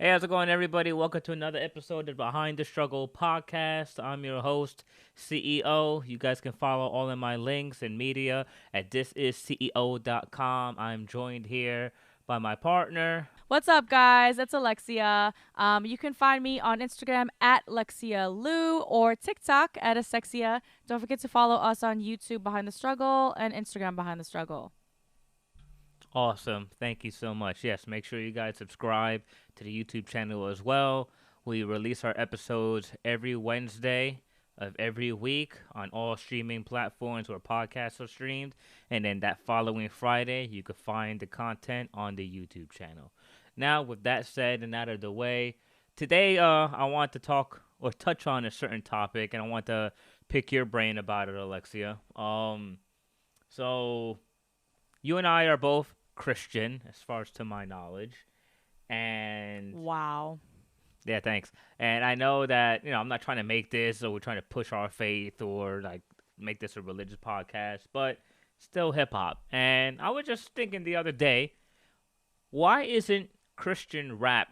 Hey, how's it going, everybody? Welcome to another episode of Behind the Struggle podcast. I'm your host, CEO. You guys can follow all of my links and media at thisisceo.com. I'm joined here by my partner. What's up, guys? It's Alexia. You can find me on Instagram at Lexia Lou or TikTok at Asexia. Don't forget to follow us on YouTube Behind the Struggle and Instagram Behind the Struggle. Awesome. Thank you so much. Yes, make sure you guys subscribe to the YouTube channel as well. We release our episodes every Wednesday of every week on all streaming platforms where podcasts are streamed. And then that following Friday, you can find the content on the YouTube channel. Now, with that said and out of the way, today I want to talk or touch on a certain topic, and I want to pick your brain about it, Alexia. So you and I are both Christian, as far as to my knowledge, and Wow. yeah, thanks. And I know that I'm not trying to make this, or we're trying to push our faith, or like make this a religious podcast, but still hip hop. And I was just thinking the other day, why isn't Christian rap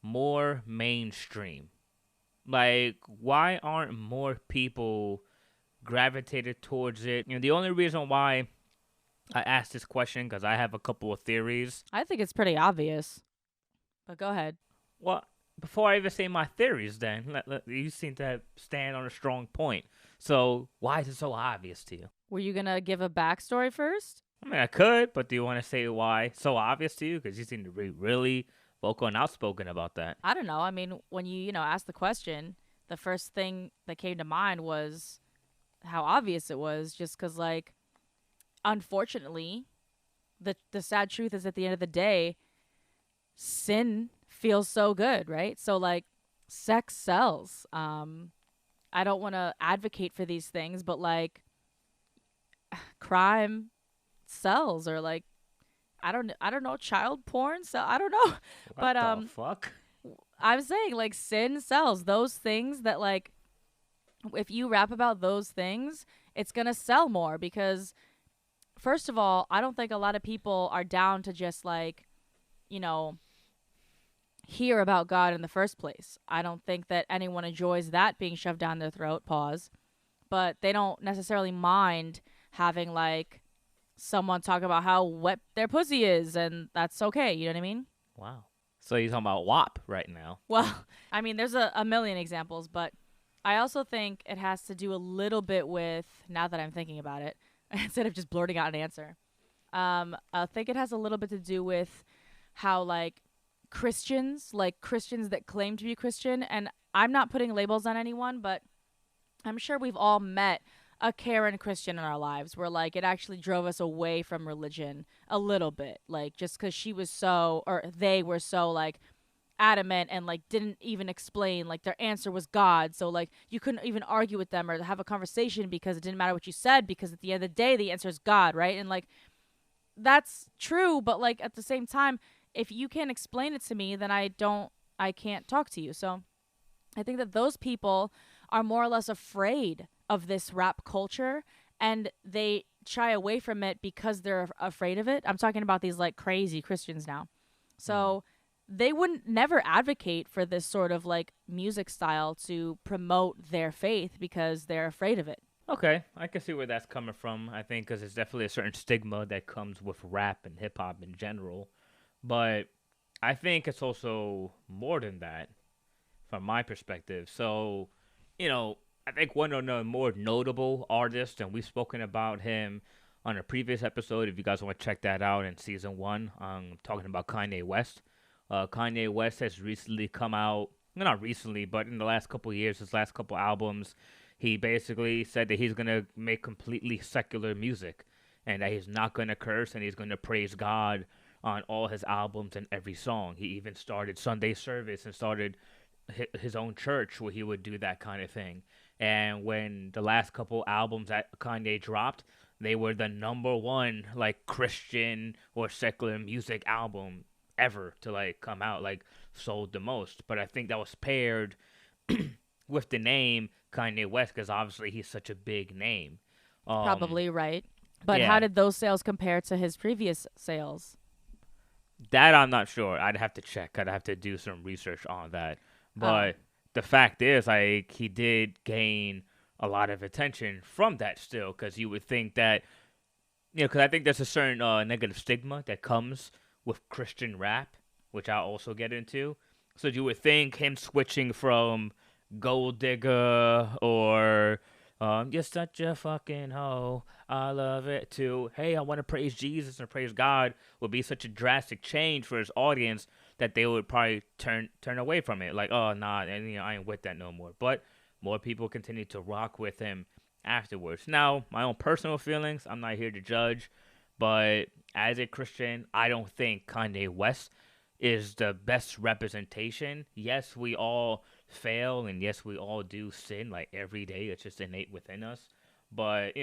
more mainstream? Like, why aren't more people gravitated towards it? The only reason why I asked this question because I have a couple of theories. I think it's pretty obvious. But go ahead. Well, before I even say my theories, then you seem to stand on a strong point. So why is it so obvious to you? Were you going to give a backstory first? I mean, I could, but do you want to say why it's so obvious to you? Because you seem to be really vocal and outspoken about that. I don't know. I mean, when you asked the question, the first thing that came to mind was how obvious it was, just because, like, unfortunately, the sad truth is at the end of the day, sin feels so good, right? So, like, sex sells. I don't want to advocate for these things, but, like, crime sells, or, like, I don't know, child porn. So I don't know, What but the fuck? I'm saying, like, sin sells. Those things that, like, if you rap about those things, it's gonna sell more because, first of all, I don't think a lot of people are down to just, like, you know, hear about God in the first place. I don't think that anyone enjoys that being shoved down their throat, pause. But they don't necessarily mind having, like, someone talk about how wet their pussy is, and that's okay. You know what I mean? Wow. So you're talking about WAP right now. Well, I mean, there's a million examples, but I also think it has to do a little bit with, now that I'm thinking about it, instead of just blurting out an answer, I think it has a little bit to do with how, like, Christians that claim to be Christian, and I'm not putting labels on anyone, but I'm sure we've all met a Karen Christian in our lives where, like, it actually drove us away from religion a little bit, like, just because they were so, like, adamant and, like, didn't even explain, like, their answer was God, so, like, you couldn't even argue with them or have a conversation because it didn't matter what you said, because at the end of the day the answer is God, right? And, like, that's true, but, like, at the same time, if you can't explain it to me, then I can't talk to you. So I think that those people are more or less afraid of this rap culture, and they shy away from it because they're afraid of it. I'm talking about these, like, crazy Christians now. So they wouldn't never advocate for this sort of, like, music style to promote their faith because they're afraid of it. Okay, I can see where that's coming from. I think because there's definitely a certain stigma that comes with rap and hip hop in general. But I think it's also more than that from my perspective. So, I think one of the more notable artists, and we've spoken about him on a previous episode, if you guys want to check that out in season 1, I'm talking about Kanye West. Kanye West has recently come out, not recently, but in the last couple of years, his last couple albums, he basically said that he's going to make completely secular music and that he's not going to curse and he's going to praise God on all his albums and every song. He even started Sunday service and started his own church where he would do that kind of thing. And when the last couple albums that Kanye dropped, they were the number one, like, Christian or secular music album ever to, like, come out, like, sold the most. But I think that was paired with the name Kanye West because obviously he's such a big name. Probably right. But yeah. how did those sales compare to his previous sales? That I'm not sure. I'd have to check. I'd have to do some research on that. Oh. But the fact is, like, he did gain a lot of attention from that still, because you would think that, because I think there's a certain negative stigma that comes with Christian rap, which I'll also get into. So you would think him switching from Gold Digger or you're such a fucking hoe, I love it, to hey, I want to praise Jesus and praise God would be such a drastic change for his audience that they would probably turn away from it. Like, oh, nah, and I ain't with that no more. But more people continue to rock with him afterwards. Now, my own personal feelings, I'm not here to judge, but as a Christian, I don't think Kanye West is the best representation. Yes, we all fail, and yes, we all do sin like every day. It's just innate within us. But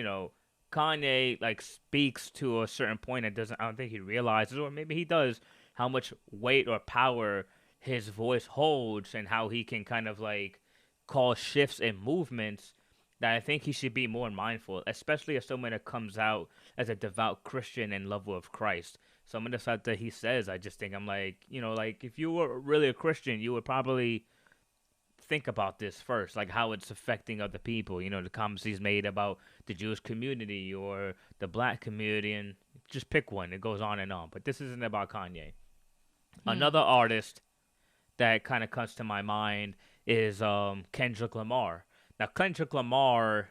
Kanye like speaks to a certain point and doesn't. I don't think he realizes, or maybe he does, how much weight or power his voice holds, and how he can kind of like cause shifts and movements that I think he should be more mindful, especially as someone that comes out as a devout Christian and lover of Christ. Some of the stuff that he says, I just think I'm like, like if you were really a Christian, you would probably think about this first, like how it's affecting other people. The comments he's made about the Jewish community or the black community, and just pick one. It goes on and on. But this isn't about Kanye. Hmm. Another artist that kind of comes to my mind is Kendrick Lamar. Now, Kendrick Lamar,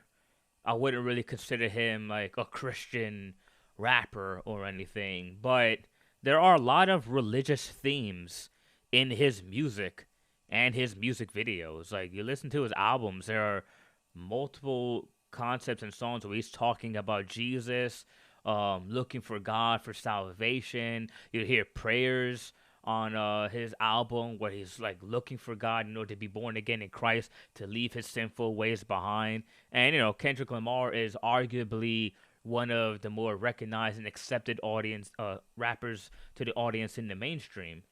I wouldn't really consider him like a Christian rapper or anything, but there are a lot of religious themes in his music and his music videos. Like, you listen to his albums, there are multiple concepts and songs where he's talking about Jesus, looking for God for salvation. You hear prayers on his album where he's like looking for God in order to be born again in Christ, to leave his sinful ways behind. And Kendrick Lamar is arguably one of the more recognized and accepted audience rappers to the audience in the mainstream.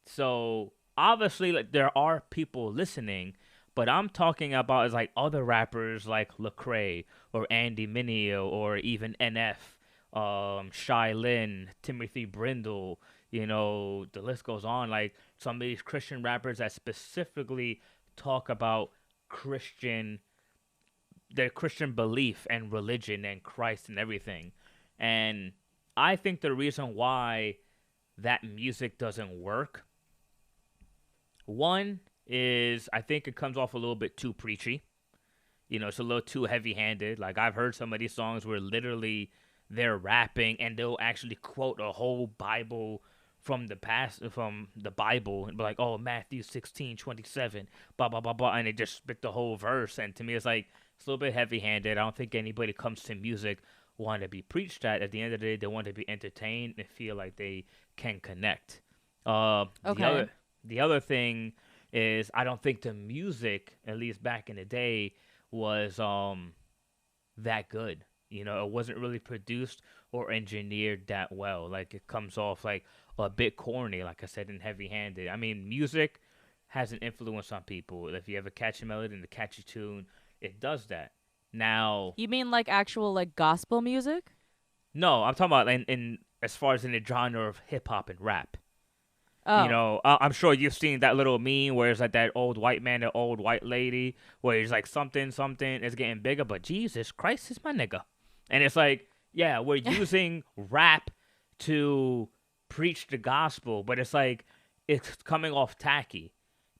So obviously, like, there are people listening, but I'm talking about is like other rappers like Lecrae or Andy Mineo or even NF, Shy Lynn, Timothy Brindle. The list goes on. Like some of these Christian rappers that specifically talk about Christian, their Christian belief and religion and Christ and everything. And I think the reason why that music doesn't work, one is I think it comes off a little bit too preachy. It's a little too heavy-handed. Like I've heard some of these songs where literally they're rapping and they'll actually quote a whole Bible from the past, from the Bible, and be like, "Oh, Matthew 16:27, blah blah blah blah," and they just spit the whole verse. And to me, it's like it's a little bit heavy-handed. I don't think anybody comes to music want to be preached at. At the end of the day, they want to be entertained and feel like they can connect. The Okay. other thing is I don't think the music, at least back in the day, was that good. It wasn't really produced or engineered that well. Like it comes off like a bit corny, like I said, and heavy-handed. I mean, music has an influence on people. If you have a catchy melody and a catchy tune, it does that. Now, You mean like actual like gospel music? no, I'm talking about in as far as in the genre of hip hop and rap. Oh. I'm sure you've seen that little meme where it's like that old white man, that old white lady, where it's like something is getting bigger, but Jesus Christ is my nigga. And it's like, yeah, we're using rap to preach the gospel, but it's like it's coming off tacky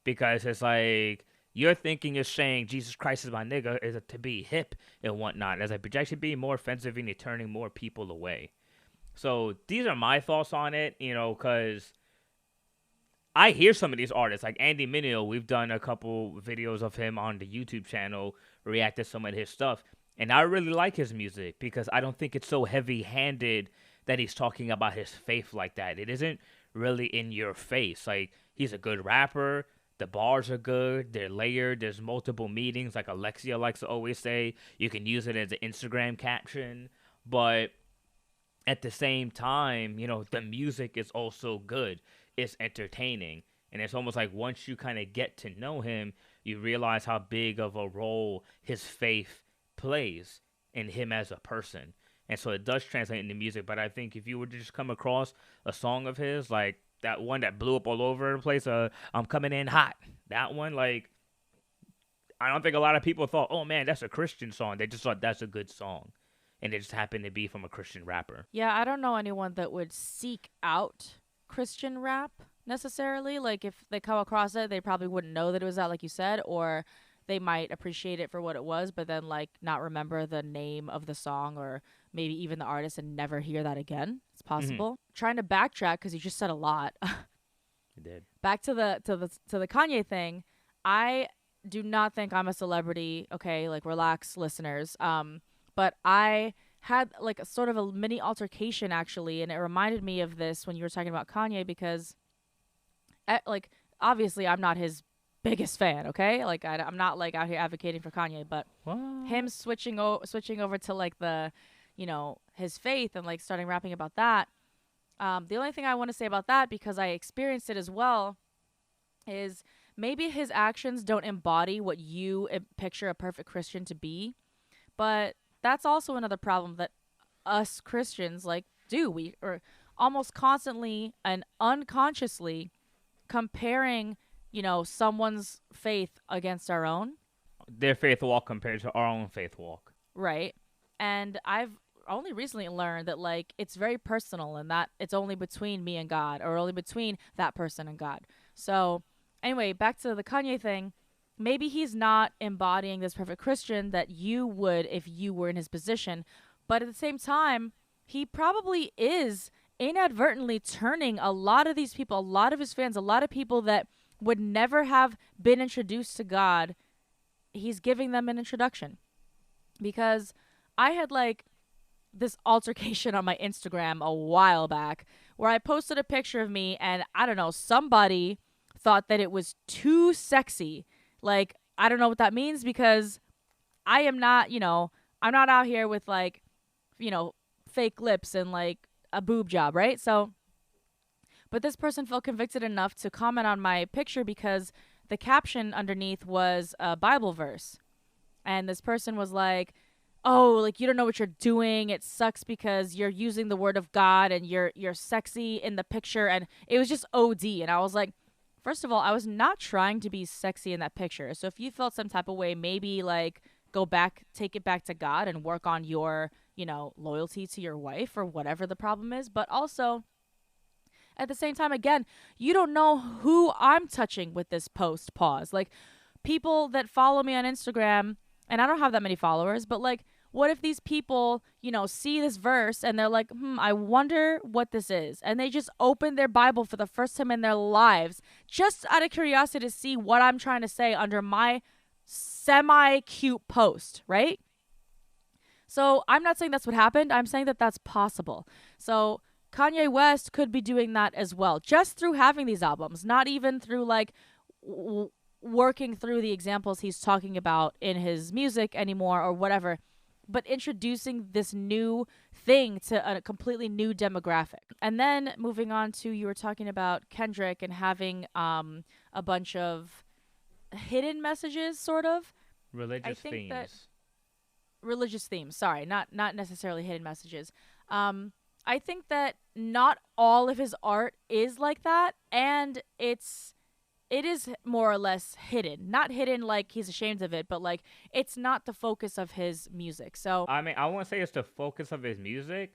because it's like you're thinking you're saying Jesus Christ is my nigga is to be hip and whatnot. As a projection being more offensive and you're turning more people away. So these are my thoughts on it, because I hear some of these artists, like Andy Mineo. We've done a couple videos of him on the YouTube channel, react to some of his stuff. And I really like his music because I don't think it's so heavy handed that he's talking about his faith like that. It isn't really in your face. Like, he's a good rapper. The bars are good. They're layered. There's multiple meanings, like Alexia likes to always say. You can use it as an Instagram caption. But at the same time, the music is also good. It's entertaining. And it's almost like once you kind of get to know him, you realize how big of a role his faith plays in him as a person. and so it does translate into music. But I think if you were to just come across a song of his, like that one that blew up all over the place, "I'm Coming In Hot," that one, like I don't think a lot of people thought, "Oh man, that's a Christian song." They just thought that's a good song, and it just happened to be from a Christian rapper. Yeah, I don't know anyone that would seek out Christian rap necessarily. Like if they come across it, they probably wouldn't know that it was that, like you said, or they might appreciate it for what it was, but then like not remember the name of the song or maybe even the artist and never hear that again. It's Mm-hmm. possible. Trying to backtrack because you just said a lot. It did. Back to the Kanye thing. I do not think I'm a celebrity. Okay, like relax, listeners. But I had like a sort of a mini altercation actually, and it reminded me of this when you were talking about Kanye because, like, obviously I'm not his biggest fan. Okay, like I'm not like out here advocating for Kanye, but What? him switching over to like the, his faith and like starting rapping about that. The only thing I want to say about that, because I experienced it as well, is maybe his actions don't embody what you picture a perfect Christian to be. But that's also another problem that us Christians like do. We are almost constantly and unconsciously comparing, someone's faith against our own, Their faith walk compared to our own faith walk. right? And I've only recently learned that like it's very personal and that it's only between me and God or only between that person and God. So, anyway, back to the Kanye thing. Maybe he's not embodying this perfect Christian that you would if you were in his position, but at the same time, he probably is inadvertently turning a lot of these people, a lot of his fans, a lot of people that would never have been introduced to God, he's giving them an introduction. Because I had like this altercation on my Instagram a while back where I posted a picture of me and I don't know, somebody thought that it was too sexy. Like, I don't know what that means because I am not, I'm not out here with like, fake lips and like a boob job, right? So, but this person felt convicted enough to comment on my picture because the caption underneath was a Bible verse. And this person was like, "Oh, like you don't know what you're doing. It sucks because you're using the word of God and you're sexy in the picture." And it was just OD. And I was like, first of all, I was not trying to be sexy in that picture. So if you felt some type of way, maybe like go back, take it back to God and work on your, loyalty to your wife or whatever the problem is. But also at the same time, again, you don't know who I'm touching with this post. Pause. Like people that follow me on Instagram, and I don't have that many followers, but like, what if these people, see this verse and they're like, I wonder what this is. And they just open their Bible for the first time in their lives, just out of curiosity to see what I'm trying to say under my semi-cute post, right? So I'm not saying that's what happened. I'm saying that that's possible. So Kanye West could be doing that as well, just through having these albums, not even through like working through the examples he's talking about in his music anymore or whatever, but introducing this new thing to a completely new demographic. And then moving on to, you were talking about Kendrick and having a bunch of hidden messages, sort of. I Religious think that themes. religious themes. Sorry, not necessarily hidden messages. I think that not all of his art is like that, and it is more or less hidden. Not hidden like he's ashamed of it, but like it's not the focus of his music. So I mean, I won't say it's the focus of his music.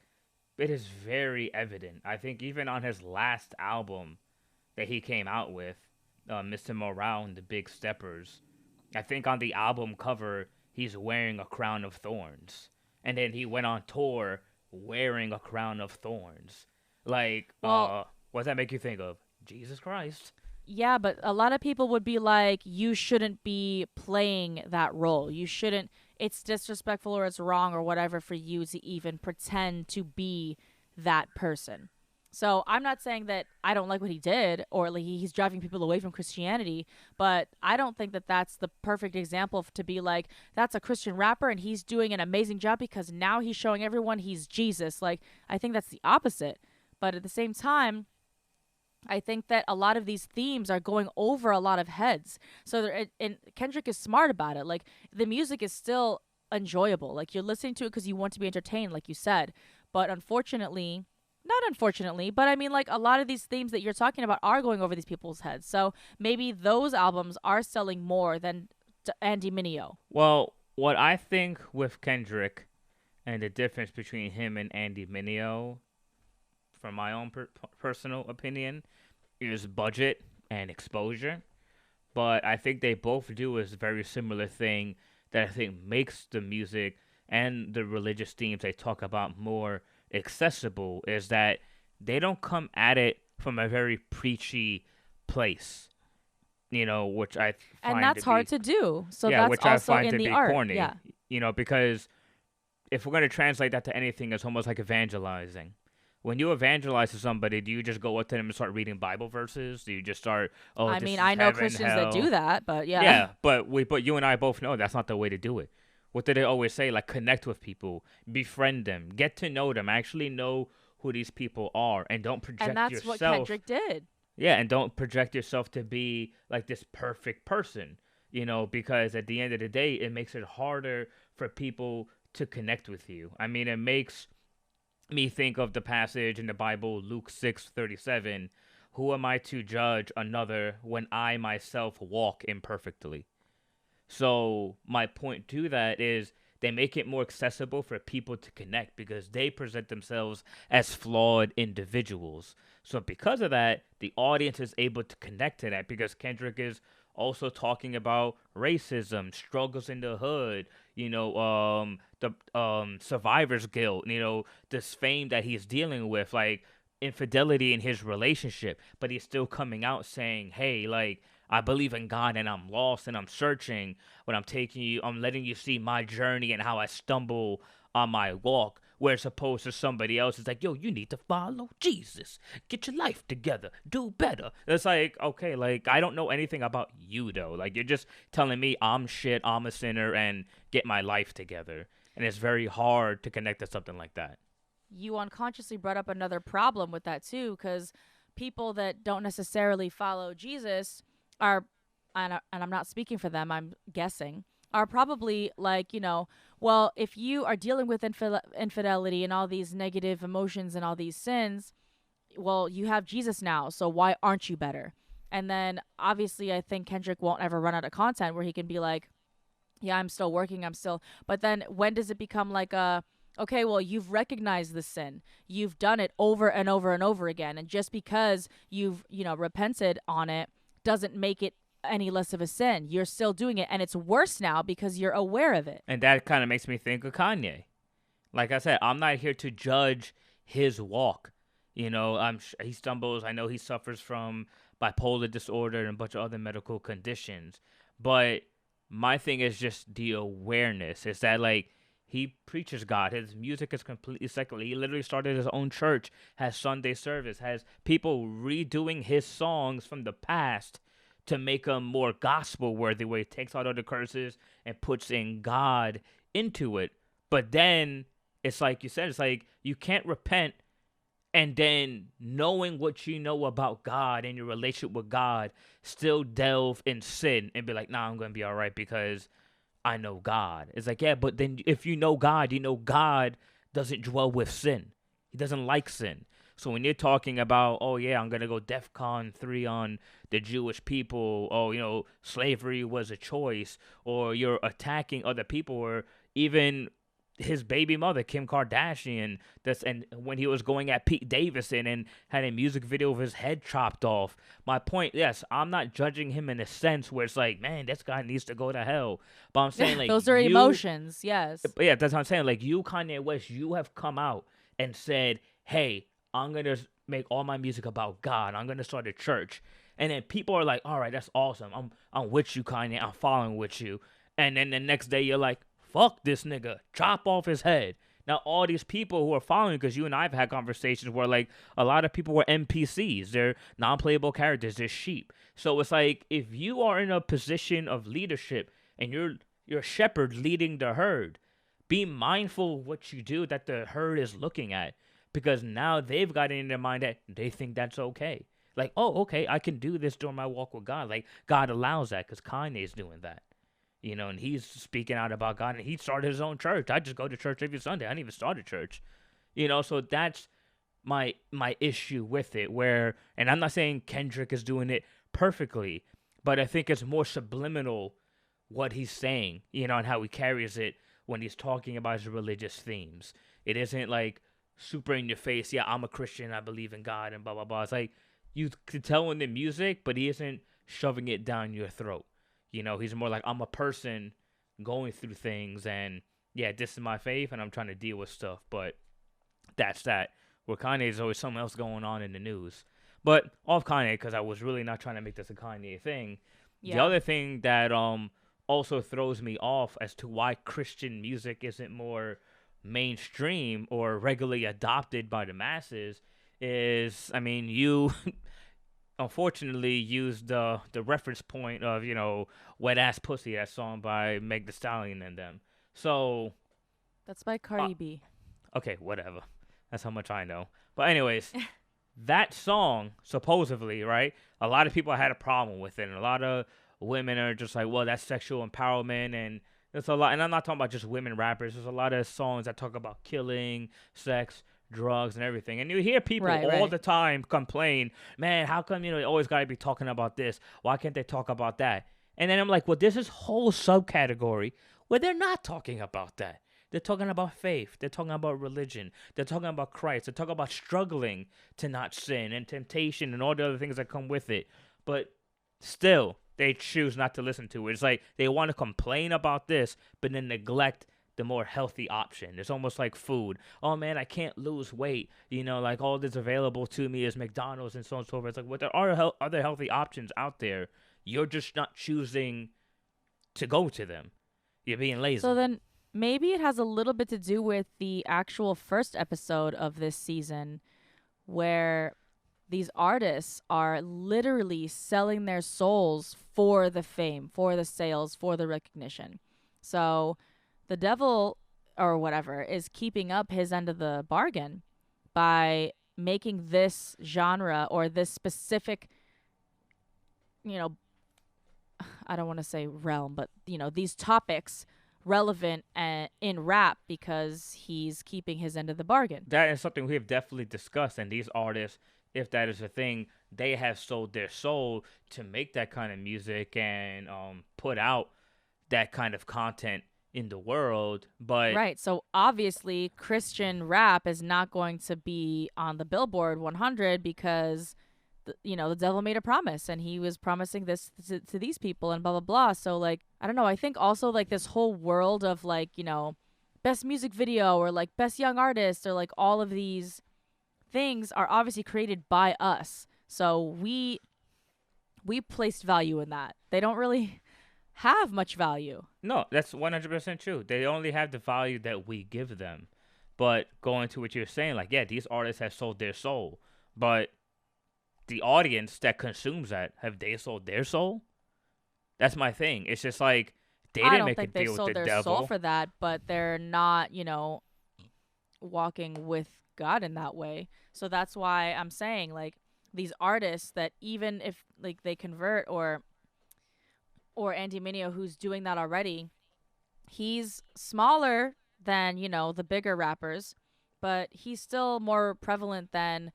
It is very evident. I think even on his last album that he came out with, Mr. Morale and the Big Steppers, I think on the album cover he's wearing a crown of thorns, and then he went on tour wearing a crown of thorns. Like, well, what does that make you think of? Jesus Christ. yeah, but a lot of people would be like, you shouldn't be playing that role. You shouldn't, it's disrespectful or it's wrong or whatever for you to even pretend to be that person. So I'm not saying that I don't like what he did or like he's driving people away from Christianity, but I don't think that that's the perfect example to be like, that's a Christian rapper and he's doing an amazing job because now he's showing everyone he's Jesus. Like, I think that's the opposite. But at the same time, I think that a lot of these themes are going over a lot of heads. So and Kendrick is smart about it. Like the music is still enjoyable. Like you're listening to it because you want to be entertained, like you said. But unfortunately, not unfortunately, but I mean, like a lot of these themes that you're talking about are going over these people's heads. So maybe those albums are selling more than Andy Mineo. Well, what I think with Kendrick and the difference between him and Andy Mineo, from my own personal opinion, is budget and exposure. But I think they both do a very similar thing that I think makes the music and the religious themes they talk about more accessible, is that they don't come at it from a very preachy place, which I And find that's to hard be, to do. So yeah, that's which I also find in to the be art. corny, Yeah. because if we're going to translate that to anything, it's almost like evangelizing. When you evangelize to somebody, do you just go up to them and start reading Bible verses? Do you just start, oh, I this mean, is I know heaven, Christians that hell? do that, but yeah. Yeah, but you and I both know that's not the way to do it. What do they always say? Like, connect with people, befriend them, get to know them, actually know who these people are, and don't And project that's what yourself. Kendrick did. Yeah, and don't project yourself to be like this perfect person, because at the end of the day, it makes it harder for people to connect with you. I mean, it makes me think of the passage in the Bible, Luke 6:37. Who am I to judge another when I myself walk imperfectly? So my point to that is they make it more accessible for people to connect because they present themselves as flawed individuals. So because of that, the audience is able to connect to that because Kendrick is also talking about racism, struggles in the hood, the survivor's guilt, this fame that he's dealing with, like infidelity in his relationship, but he's still coming out saying, "Hey, like I believe in God and I'm lost and I'm searching, but I'm letting you see my journey and how I stumble on my walk." Whereas opposed to somebody else is like, yo, you need to follow Jesus. Get your life together. Do better. It's like, okay, like I don't know anything about you though. Like you're just telling me I'm shit, I'm a sinner, and get my life together. And it's very hard to connect to something like that. You unconsciously brought up another problem with that too, because people that don't necessarily follow Jesus are, and I'm not speaking for them, I'm guessing, are probably like, well, if you are dealing with infidelity and all these negative emotions and all these sins, well, you have Jesus now, so why aren't you better? And then obviously, I think Kendrick won't ever run out of content where he can be like, yeah, I'm still working, but then when does it become like okay, well, you've recognized the sin. You've done it over and over and over again. And just because you've, repented on it doesn't make it any less of a sin. You're still doing it. And it's worse now because you're aware of it. And that kind of makes me think of Kanye. Like I said, I'm not here to judge his walk. He stumbles. I know he suffers from bipolar disorder and a bunch of other medical conditions. But my thing is just the awareness. Is that like he preaches God. His music is completely secular. He literally started his own church, has Sunday service, has people redoing his songs from the past to make them more gospel worthy, where he takes out all the curses and puts in God into it. But then it's like you said, it's like you can't repent and then knowing what you know about God and your relationship with God, still delve in sin and be like, nah, I'm going to be all right because I know God. It's like, yeah, but then if you know God doesn't dwell with sin. He doesn't like sin. So when you're talking about, oh yeah, I'm going to go DEFCON 3 on the Jewish people, oh, slavery was a choice, or you're attacking other people, or even his baby mother, Kim Kardashian, and when he was going at Pete Davidson and had a music video of his head chopped off. My point, yes, I'm not judging him in a sense where it's like, man, this guy needs to go to hell. But I'm saying like those are emotions, yes. Yeah, that's what I'm saying. Like you, Kanye West, you have come out and said, hey, I'm gonna make all my music about God. I'm gonna start a church. And then people are like, all right, that's awesome. I'm with you, Kanye. I'm following with you. And then the next day you're like, fuck this nigga, chop off his head. Now all these people who are following, because you and I have had conversations where like a lot of people were NPCs, they're non-playable characters, they're sheep. So it's like if you are in a position of leadership and you're a shepherd leading the herd, be mindful of what you do that the herd is looking at, because now they've got it in their mind that they think that's okay. Like, oh, okay, I can do this during my walk with God. Like God allows that because Kanye's doing that. and he's speaking out about God, and he started his own church. I just go to church every Sunday. I didn't even start a church, so that's my issue with it. And I'm not saying Kendrick is doing it perfectly, but I think it's more subliminal what he's saying, and how he carries it when he's talking about his religious themes. It isn't like super in your face, yeah, I'm a Christian, I believe in God, and blah, blah, blah. It's like, you could tell in the music, but he isn't shoving it down your throat. He's more like, I'm a person going through things, and yeah, this is my faith, and I'm trying to deal with stuff, but that's that. Where Kanye is always something else going on in the news. But off Kanye, because I was really not trying to make this a Kanye thing. Yeah. The other thing that also throws me off as to why Christian music isn't more mainstream or regularly adopted by the masses is, I mean, you unfortunately used the reference point of, Wet Ass Pussy, that song by Meg Thee Stallion and them. So That's by Cardi B. okay, whatever. That's how much I know. But anyways, that song, supposedly, right? A lot of people had a problem with it. And a lot of women are just like, well, that's sexual empowerment. And there's a lot. And I'm not talking about just women rappers. There's a lot of songs that talk about killing, sex, drugs, and everything. And you hear people all the time complain, man, how come, they always got to be talking about this? Why can't they talk about that? And then I'm like, well, there's this whole subcategory where they're not talking about that. They're talking about faith. They're talking about religion. They're talking about Christ. They're talking about struggling to not sin and temptation and all the other things that come with it. But still, they choose not to listen to it. It's like they want to complain about this, but then neglect the more healthy option. It's almost like food. Oh, man, I can't lose weight. Like all that's available to me is McDonald's and so on and so forth. It's like, well, there are other healthy options out there. You're just not choosing to go to them. You're being lazy. So then maybe it has a little bit to do with the actual first episode of this season where these artists are literally selling their souls for the fame, for the sales, for the recognition. So the devil or whatever is keeping up his end of the bargain by making this genre or this specific, I don't want to say realm, but, these topics relevant in rap because he's keeping his end of the bargain. That is something we have definitely discussed. And these artists, if that is a thing, they have sold their soul to make that kind of music and put out that kind of content in the world. But right, so obviously Christian rap is not going to be on the Billboard 100 because the devil made a promise and he was promising this to these people and blah blah blah. So like, I don't know, I think also like this whole world of like, best music video or like best young artist or like all of these things are obviously created by us. So we placed value in that. They don't really have much value. No, that's 100% true. They only have the value that we give them. But going to what you're saying, like, yeah, these artists have sold their soul, but the audience that consumes that, have they sold their soul? That's my thing. It's just like they didn't make a deal with the devil. I don't think they sold their soul for that, but they're not, walking with God in that way. So that's why I'm saying like these artists that even if like they convert or Andy Mineo, who's doing that already, he's smaller than, the bigger rappers, but he's still more prevalent than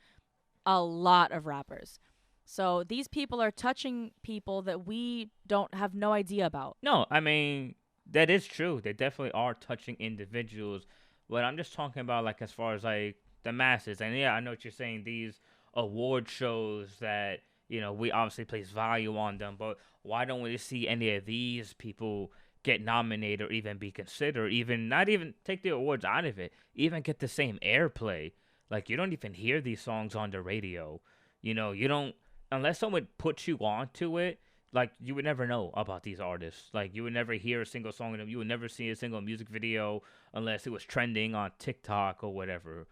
a lot of rappers. So these people are touching people that we don't have no idea about. No, I mean, that is true. They definitely are touching individuals. But I'm just talking about like as far as like the masses. And yeah, I know what you're saying. These award shows that, we obviously place value on them. But why don't we see any of these people get nominated or even be considered? Even not even take the awards out of it. Even get the same airplay. Like, you don't even hear these songs on the radio. You don't, unless someone puts you onto it, like, you would never know about these artists. Like, you would never hear a single song of them. You would never see a single music video unless it was trending on TikTok or whatever.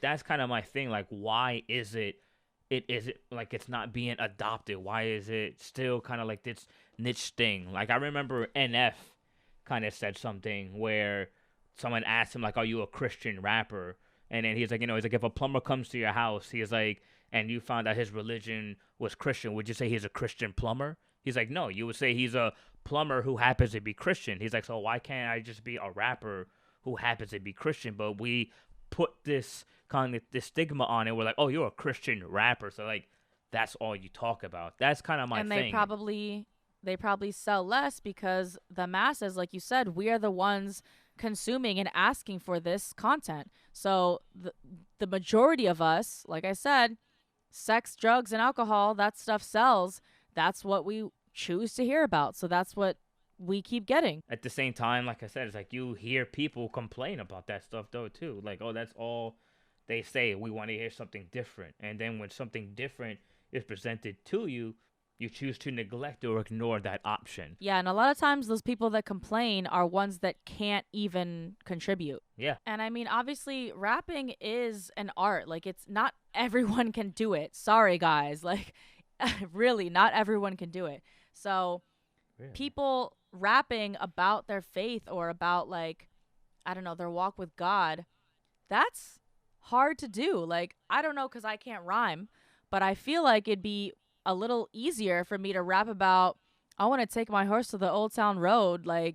That's kind of my thing. Like, why is it like it's not being adopted? Why is it still kind of like this niche thing? Like, I remember NF kind of said something where someone asked him, like, are you a Christian rapper? And then he's like, if a plumber comes to your house, he's like, and you found out his religion was Christian, would you say he's a Christian plumber? He's like, no, you would say he's a plumber who happens to be Christian. He's like, so why can't I just be a rapper who happens to be Christian? But we put this kind of this stigma on it. We're like, oh, you're a Christian rapper, so like that's all you talk about. That's kind of my And thing. they probably sell less because the masses, like you said, we are the ones consuming and asking for this content. So the majority of us, like I said, sex, drugs, and alcohol, that stuff sells. That's what we choose to hear about. So that's what we keep getting. At the same time, like I said, it's like you hear people complain about that stuff though too. Like, oh, that's all they say. We want to hear something different. And then when something different is presented to you, you choose to neglect or ignore that option. Yeah, and a lot of times those people that complain are ones that can't even contribute. Yeah. And I mean, obviously, rapping is an art. Like, it's not everyone can do it. Sorry, guys. Like, really, not everyone can do it. So, Really? people rapping about their faith or about, like, I don't know, their walk with God, that's hard to do. Like, I don't know because I can't rhyme, but I feel like it'd be a little easier for me to rap about, I want to take my horse to the Old Town Road, like,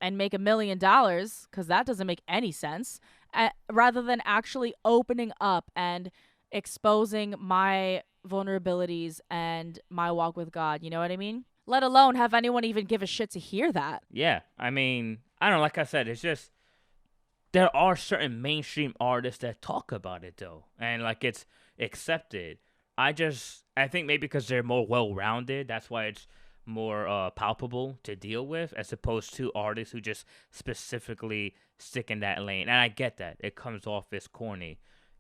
and make $1 million, because that doesn't make any sense, rather than actually opening up and exposing my vulnerabilities and my walk with God. You know what I mean? Let alone have anyone even give a shit to hear that. Yeah. I mean, I don't know. Like I said, it's just there are certain mainstream artists that talk about it though, and like it's accepted. I think maybe because they're more well-rounded, that's why it's more palpable to deal with, as opposed to artists who just specifically stick in that lane. And I get that it comes off as corny,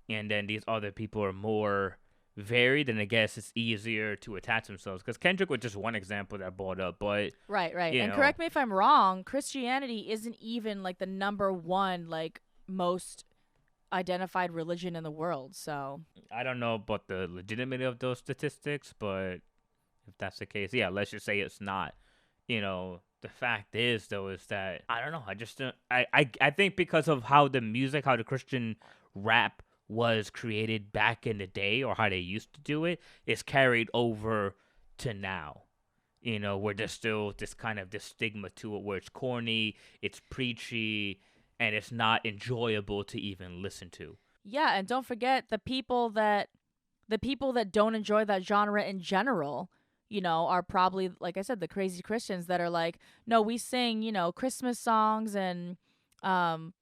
and then these other people are more varied, and I guess it's easier to attach themselves. Because Kendrick was just one example that I brought up, but Right. And know, correct me if I'm wrong, Christianity isn't even like the number one, like, most identified religion in the world. So I don't know about the legitimacy of those statistics, but if that's the case, yeah, let's just say it's not. The fact is though is that I don't know. I just I think because of how the Christian rap was created back in the day, or how they used to do it, is carried over to now. Where there's still this kind of this stigma to it, where it's corny, it's preachy, and it's not enjoyable to even listen to. yeah, and don't forget the people that don't enjoy that genre in general, are probably, like I said, the crazy Christians that are like, no, we sing, Christmas songs and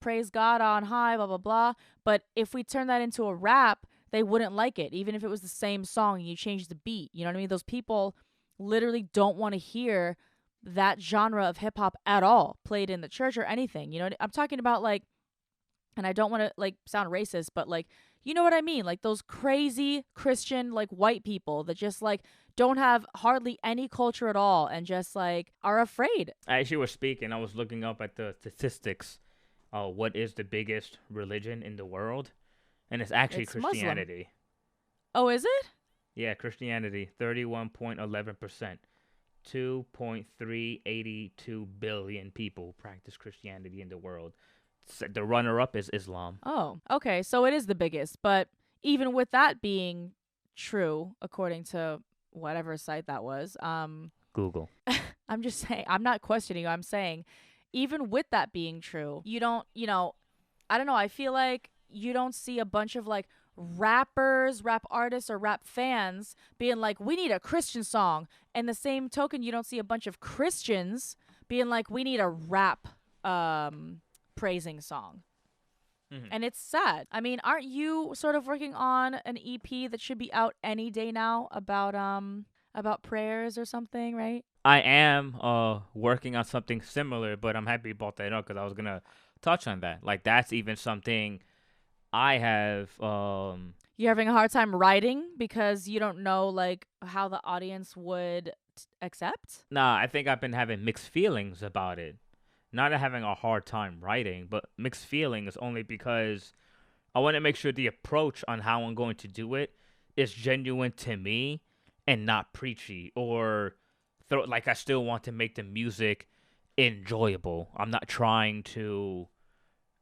praise God on high, blah blah blah. But if we turn that into a rap, they wouldn't like it, even if it was the same song and you change the beat. You know what I mean? Those people literally don't want to hear that genre of hip hop at all played in the church or anything. I'm talking about, like, and I don't want to, like, sound racist, but, like, you know what I mean? Like those crazy Christian, like, white people that just, like, don't have hardly any culture at all and just, like, are afraid. I actually was speaking. I was looking up at the statistics. What is the biggest religion in the world? And it's actually Christianity. Muslim. Oh, is it? Yeah, Christianity, 31.11%. 2.382 billion people practice Christianity in the world. The runner-up is Islam. Oh, okay. So it is the biggest. But even with that being true, according to whatever site that was, Google. I'm just saying, I'm not questioning you. I'm saying, even with that being true, you don't, I don't know. I feel like you don't see a bunch of, like, rappers, rap artists, or rap fans being like, we need a Christian song. And the same token, you don't see a bunch of Christians being like, we need a rap praising song. Mm-hmm. And it's sad. I mean, aren't you sort of working on an EP that should be out any day now about prayers or something, right? I am working on something similar, but I'm happy you brought that up because I was gonna touch on that. Like, that's even something I have. You're having a hard time writing because you don't know, like, how the audience would accept? Nah, I think I've been having mixed feelings about it. Not having a hard time writing, but mixed feelings only because I want to make sure the approach on how I'm going to do it is genuine to me and not preachy, or like I still want to make the music enjoyable. I'm not trying to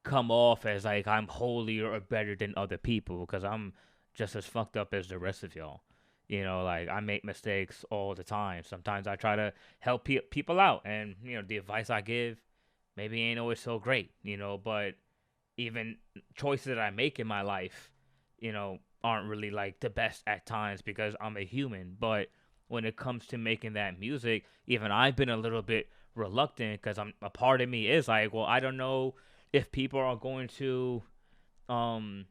come off as like I'm holier or better than other people, because I'm just as fucked up as the rest of y'all. Like I make mistakes all the time. Sometimes I try to help people out, and the advice I give maybe ain't always so great. But even choices that I make in my life, aren't really like the best at times because I'm a human. But when it comes to making that music, even I've been a little bit reluctant because a part of me is like, well, I don't know if people are going to um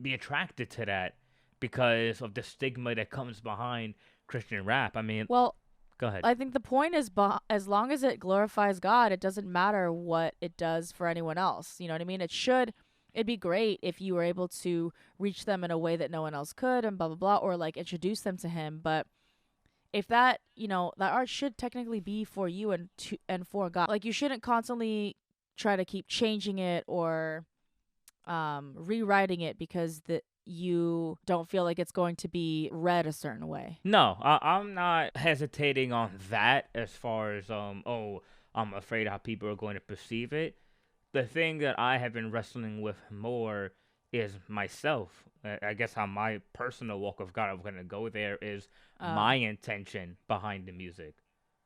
be attracted to that because of the stigma that comes behind Christian rap. I mean, Well, go ahead. I think the point is, as long as it glorifies God, it doesn't matter what it does for anyone else. You know what I mean? It'd be great if you were able to reach them in a way that no one else could, and blah blah blah, or like introduce them to Him. But if that art should technically be for you and for God. Like you shouldn't constantly try to keep changing it or rewriting it because you don't feel like it's going to be read a certain way. No, I'm not hesitating on that as far as oh, I'm afraid how people are going to perceive it. The thing that I have been wrestling with more is myself. I guess how my personal walk of God, I'm gonna go there, is my Oh. intention behind the music.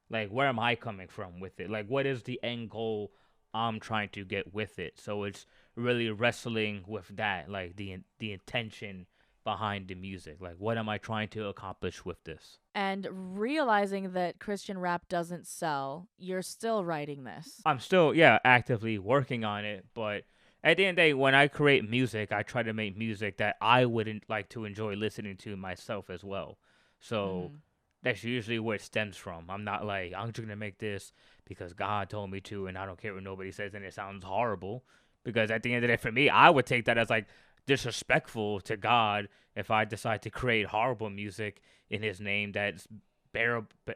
Like, where am I coming from with it? Like, what is the end goal I'm trying to get with it? So it's really wrestling with that, like the intention behind the music. Like, what am I trying to accomplish with this? And realizing that Christian rap doesn't sell, you're still writing this. I'm still, yeah, actively working on it, but at the end of the day, when I create music, I try to make music that I wouldn't like to enjoy listening to myself as well. So Mm-hmm. that's usually where it stems from. I'm not like, I'm just gonna make this because God told me to, and I don't care what nobody says, and it sounds horrible. Because at the end of the day, for me, I would take that as like disrespectful to God if I decide to create horrible music in His name that's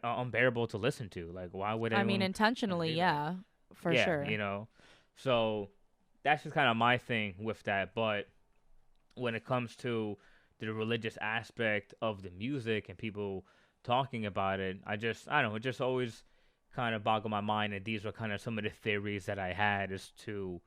unbearable to listen to. Like, why would I mean, anyone want to intentionally, do that? yeah, for Yeah, sure. So that's just kind of my thing with that. But when it comes to the religious aspect of the music and people talking about it, I don't know, it just always kind of boggled my mind. And these were kind of some of the theories that I had as to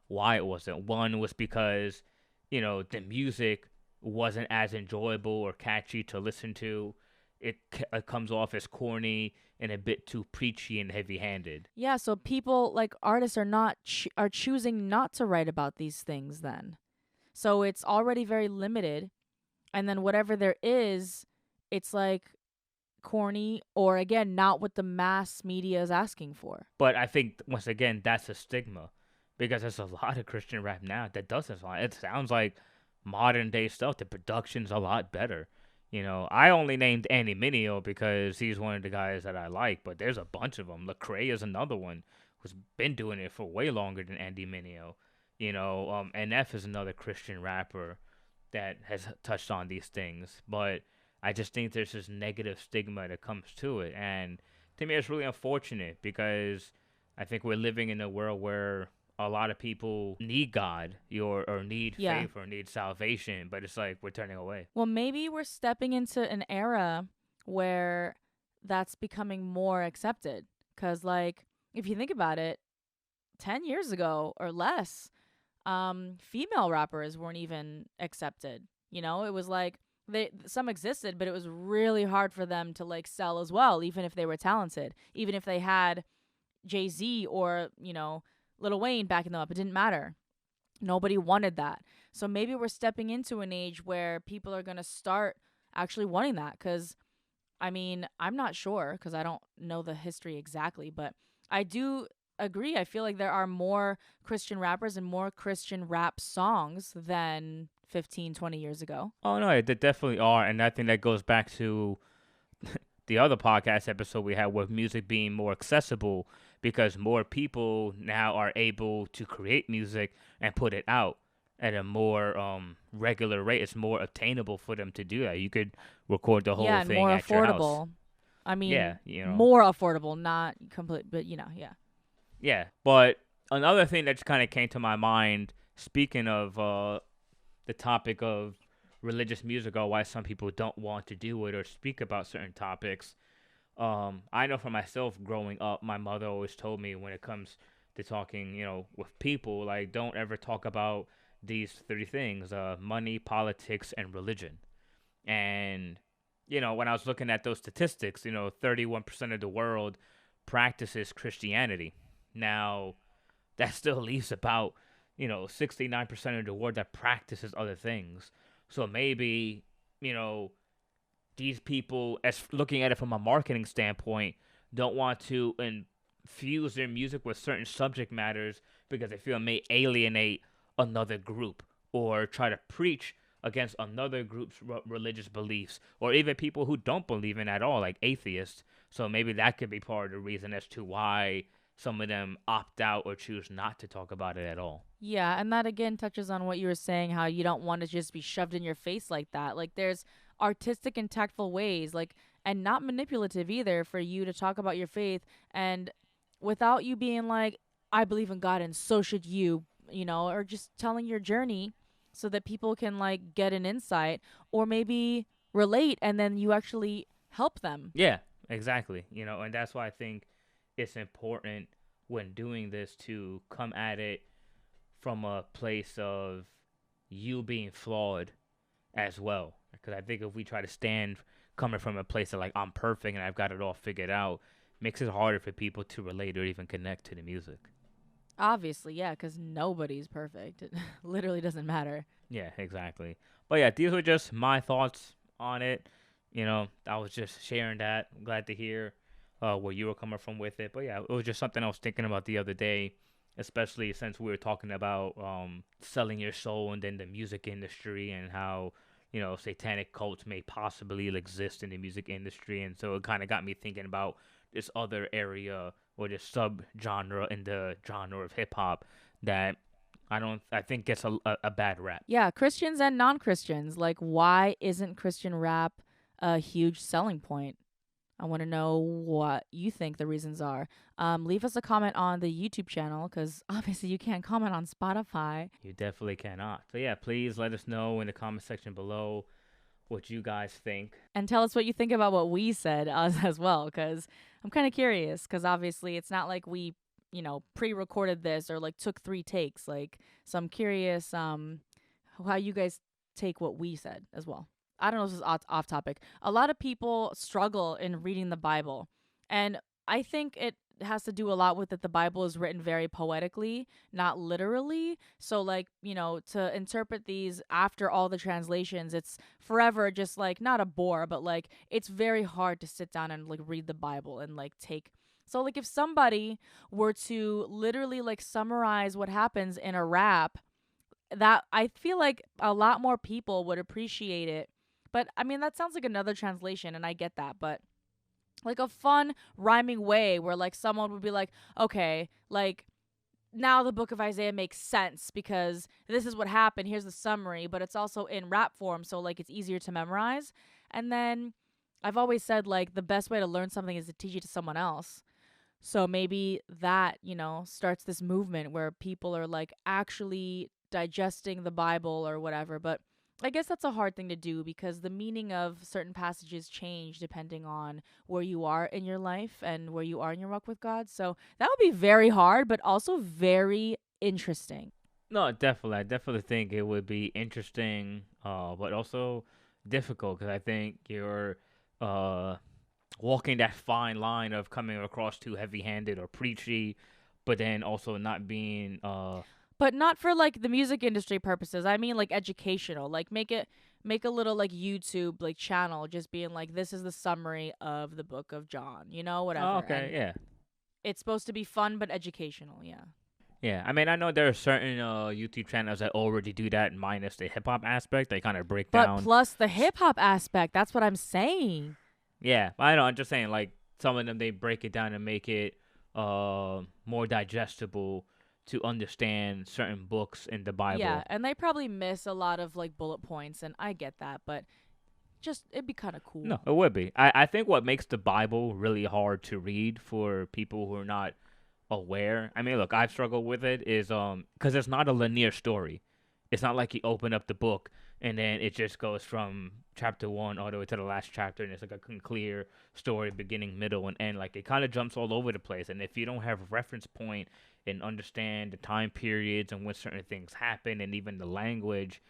why it wasn't. One was because, the music wasn't as enjoyable or catchy to listen to. It comes off as corny and a bit too preachy and heavy-handed. Yeah, so people like artists are not are choosing not to write about these things then. So it's already very limited, and then whatever there is, it's like corny or again not what the mass media is asking for. But I think once again that's a stigma because there's a lot of Christian rap now that doesn't sound. It sounds like modern day stuff. The production's a lot better. I only named Andy Mineo because he's one of the guys that I like, but there's a bunch of them. Lecrae is another one who's been doing it for way longer than Andy Mineo. NF is another Christian rapper that has touched on these things, but I just think there's this negative stigma that comes to it, and to me, it's really unfortunate because I think we're living in a world where a lot of people need God or need Yeah. faith or need salvation, but it's like we're turning away. Well, maybe we're stepping into an era where that's becoming more accepted cuz like if you think about it, 10 years ago or less, female rappers weren't even accepted. It was like some existed, but it was really hard for them to like sell as well, even if they were talented, even if they had Jay-Z or Lil Wayne backing them up. It didn't matter. Nobody wanted that. So maybe we're stepping into an age where people are gonna start actually wanting that. Because I mean, I'm not sure because I don't know the history exactly, but I do agree. I feel like there are more Christian rappers and more Christian rap songs than 15, 20 years ago. Oh no, they definitely are, and I think that goes back to the other podcast episode we had with music being more accessible because more people now are able to create music and put it out at a more regular rate. It's more obtainable for them to do that. You could record the whole Yeah, and thing more at your house. affordable. I Yeah, mean, more affordable, not complete, but yeah. Yeah, but another thing that just kind of came to my mind, speaking of the topic of religious music or why some people don't want to do it or speak about certain topics, I know for myself growing up, my mother always told me when it comes to talking, with people, like don't ever talk about these three things: money, politics, and religion. And when I was looking at those statistics, 31% of the world practices Christianity. Now, that still leaves about, 69% of the world that practices other things. So maybe, you know, these people, as looking at it from a marketing standpoint, don't want to infuse their music with certain subject matters because they feel it may alienate another group or try to preach against another group's religious beliefs or even people who don't believe in at all, like atheists. So maybe that could be part of the reason as to why some of them opt out or choose not to talk about it at all. Yeah, and that again touches on what you were saying, how you don't want to just be shoved in your face like that. Like there's artistic and tactful ways, like and not manipulative either for you to talk about your faith and without you being like, I believe in God and so should you, or just telling your journey so that people can like get an insight or maybe relate and then you actually help them. Yeah, exactly. And that's why I think it's important when doing this to come at it from a place of you being flawed as well. Because I think if we try to stand coming from a place of like I'm perfect and I've got it all figured out, makes it harder for people to relate or even connect to the music. Obviously, yeah, because nobody's perfect. It literally doesn't matter. Yeah, exactly. But yeah, these were just my thoughts on it. I was just sharing that. I'm glad to hear where you were coming from with it. But yeah, it was just something I was thinking about the other day, especially since we were talking about selling your soul and then the music industry and how satanic cults may possibly exist in the music industry. And so it kind of got me thinking about this other area or this sub genre in the genre of hip hop that I think gets a bad rap. Yeah, Christians and non Christians. Like, why isn't Christian rap a huge selling point? I want to know what you think the reasons are. Leave us a comment on the YouTube channel because obviously you can't comment on Spotify. You definitely cannot. So yeah, please let us know in the comment section below what you guys think. And tell us what you think about what we said as well because I'm kind of curious because obviously it's not like we, pre-recorded this or like took 3 takes. Like, so I'm curious how you guys take what we said as well. I don't know if this is off topic. A lot of people struggle in reading the Bible. And I think it has to do a lot with that the Bible is written very poetically, not literally. So, like, to interpret these after all the translations, it's forever just like not a bore, but like it's very hard to sit down and like read the Bible and like take. So, like, if somebody were to literally like summarize what happens in a rap, that I feel like a lot more people would appreciate it. But I mean, that sounds like another translation, and I get that. But like a fun rhyming way where like someone would be like, okay, like now the book of Isaiah makes sense because this is what happened. Here's the summary, but it's also in rap form. So like it's easier to memorize. And then I've always said like the best way to learn something is to teach it to someone else. So maybe that, starts this movement where people are like actually digesting the Bible or whatever. But I guess that's a hard thing to do because the meaning of certain passages change depending on where you are in your life and where you are in your walk with God. So that would be very hard, but also very interesting. No, definitely. I definitely think it would be interesting, but also difficult because I think you're uh, walking that fine line of coming across too heavy-handed or preachy, but then also not being But not for like the music industry purposes. I mean like educational. Like make a little like YouTube like channel just being like this is the summary of the book of John, oh, whatever. okay, And yeah. it's supposed to be fun but educational, yeah. Yeah, I mean, I know there are certain YouTube channels that already do that, minus the hip hop aspect. They kind of break But down. plus the hip hop aspect, that's what I'm saying. Yeah, I know. I'm just saying, like some of them, they break it down and make it more digestible to understand certain books in the Yeah, Bible. and they probably miss a lot of like bullet points and I get that, but just it'd be kind of No, cool. it would be. I think what makes the Bible really hard to read for people who are not aware. I mean, look, I've struggled with it is because it's not a linear story. It's not like you open up the book and then it just goes from chapter one all the way to the last chapter, and it's like a clear story, beginning, middle, and end. Like it kind of jumps all over the place, and if you don't have a reference point and understand the time periods and when certain things happen, and even the language,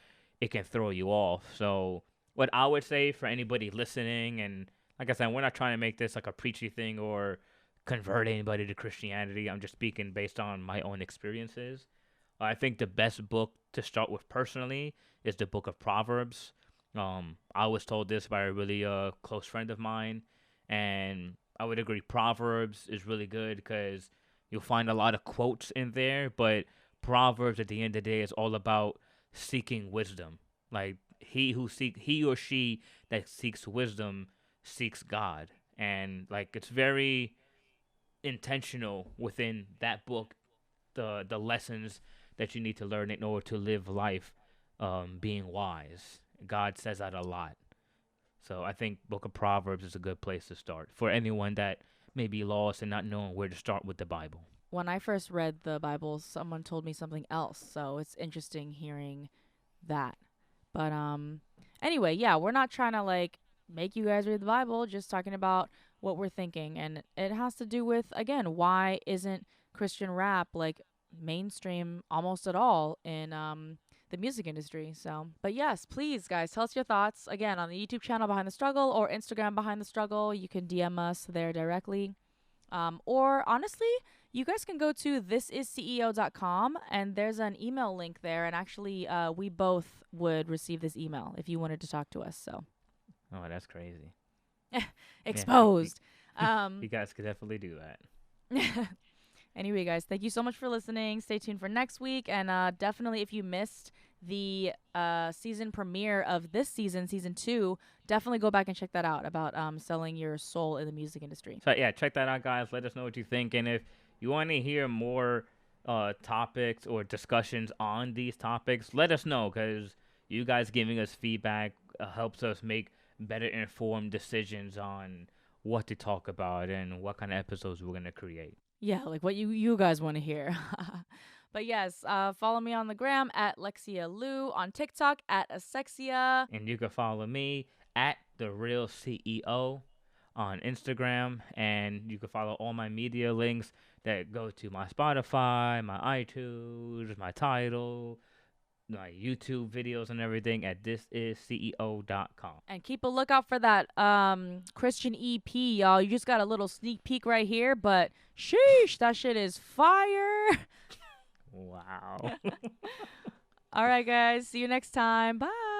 it can throw you off. So what I would say for anybody listening, and like I said, we're not trying to make this like a preachy thing or convert anybody to Christianity. I'm just speaking based on my own experiences. I think the best book to start with personally is the book of Proverbs. I was told this by a really close friend of mine, and I would agree. Proverbs is really good because you'll find a lot of quotes in there, but Proverbs at the end of the day is all about seeking wisdom. Like he or she that seeks wisdom seeks God, and like it's very intentional within that book, the lessons that you need to learn in order to live life, being wise. God says that a lot. So I think Book of Proverbs is a good place to start for anyone that may be lost and not knowing where to start with the Bible. When I first read the Bible, someone told me something else, so it's interesting hearing that. But anyway, yeah, we're not trying to like make you guys read the Bible, just talking about what we're thinking, and it has to do with, again, why isn't Christian rap like mainstream almost at all in the music industry. So, but yes, please guys, tell us your thoughts again on the YouTube channel Behind the Struggle or Instagram Behind the Struggle. You can DM us there directly. Or honestly, you guys can go to thisisceo.com and there's an email link there. And actually, we both would receive this email if you wanted to talk to us. So, oh, that's crazy. Exposed. You guys could definitely do that. Anyway, guys, thank you so much for listening. Stay tuned for next week. And definitely, if you missed the season premiere of this season, season 2, definitely go back and check that out about selling your soul in the music industry. So, yeah, check that out, guys. Let us know what you think. And if you want to hear more topics or discussions on these topics, let us know, because you guys giving us feedback helps us make better informed decisions on what to talk about and what kind of episodes we're going to create. Yeah, like what you guys want to hear. But yes, follow me on the gram at Lexia Lou, on TikTok at Asexia. And you can follow me at The Real CEO on Instagram. And you can follow all my media links that go to my Spotify, my iTunes, my Tidal, my YouTube videos and everything at thisisceo.com. And keep a lookout for that Christian EP, y'all. You just got a little sneak peek right here, but sheesh, that shit is fire. Wow. All right, guys. See you next time. Bye.